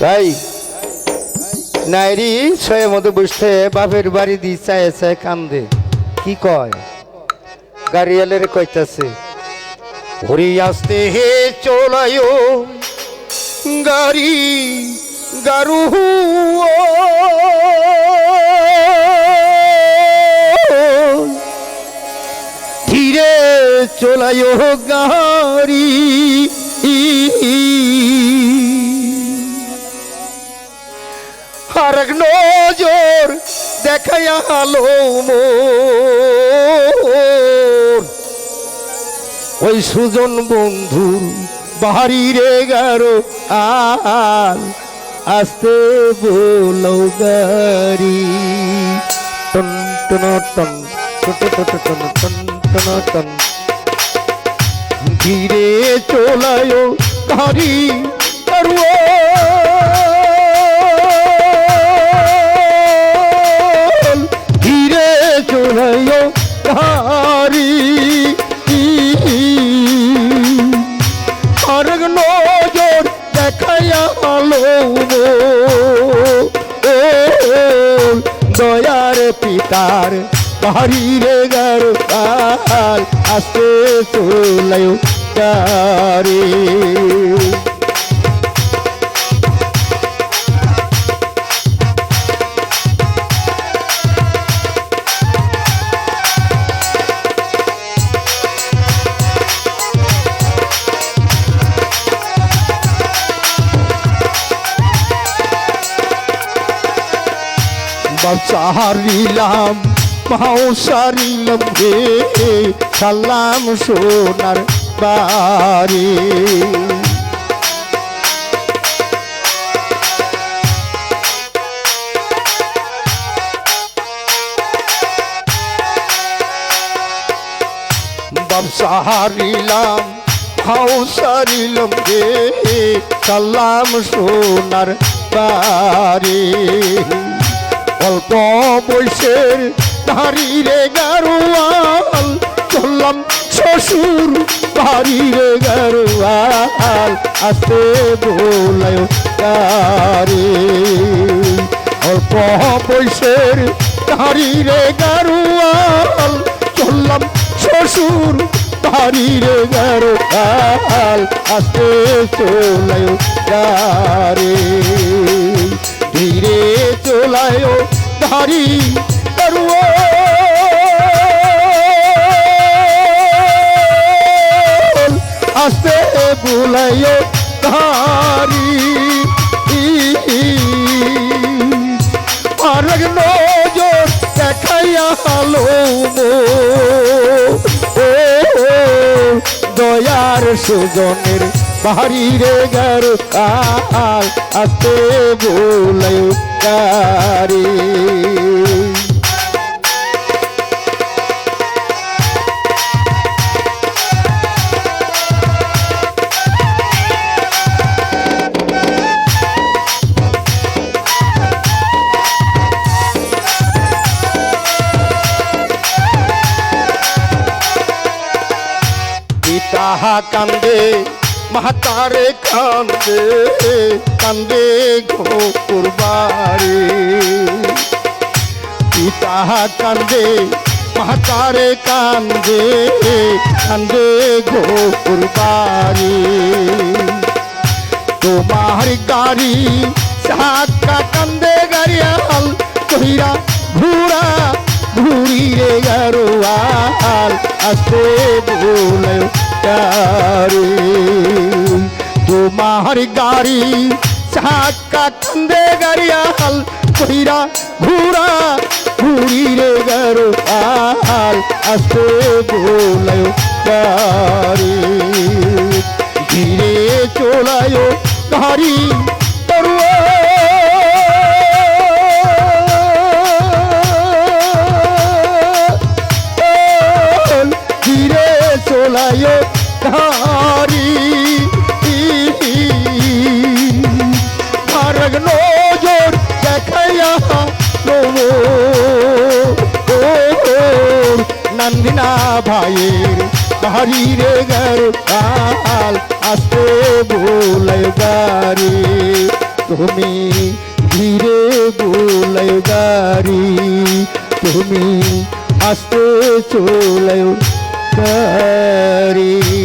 ভাই নাইরি ছয়ের মতো বসতে বাপের বাড়ি দিয়ে চাইছে কান্দে কি কয় গাড়িয়ালের কইতাছে হরি আসতে হে চলায়ো গাড়ি গারু ধীরে চলায়ো গাড়ি আর এক নজর দেখাইয়া আলো মোর ওই সুজন বন্ধুর বাড়িরে গারো আর আসতে বলো গাড়ি টন টন টন টন টন টন টন ধীরে চলায় গাড়ি করো ধীরে চলায় গাড়ি আর নজর দেখাইয়া আলো দয়ার পিতার বাড়িরে গার আসতে চলায় গাড়ি সারিলাম মাও সারিলাম রে সালাম সোনার বাড়ি সারিলাম মাও সারিলাম রে সালাম সোনার বাড়ি অল্প বয়সের বাড়িরে গারোয়াল চললাম শ্বশুর বাড়িরে গারোয়াল আসতে বলায় গাড়ি অল্প বয়সের বাড়িরে গারোয়াল চললাম শ্বশুর বাড়িরে গারোয়াল আসতে চলায় গাড়ি ধীরে চলায় ধারি করো আসতে বুলায় ধারি আর নজর দেখাইয়া আলো দয়ার সুজনের বাড়িরে গার আসতে বলায় গাড়ি পিতা কান্দে মাতারে কান্দে কান্দে গোপুর বাড়ি পিতা কান্দে মাতারে কান্দে কান্দে গোপুর বাড়ি তোমার গাড়ি চাকা কান্দে গাড়িয়াল কহিরা ঘুরা ঘুরি রে গারোয়াল আসতে বলায় গাড়ি তোমার গাড়ি চাকা কান্দে গাড়িয়াল কহিরা ঘুরা ঘুরি রে গারোয়াল আসতে বলায় গাড়ি ধীরে চলায় গাড়ি ধীরে চলায় গাড়ি আর নজর দেখাইয়া নন্দিনা ভাইয়ের বাড়িরে গার আসতে বলায় গাড়ি তুমি ধীরে বোলায় গাড়ি, তুমি আস্তে চলায় গাড়ি।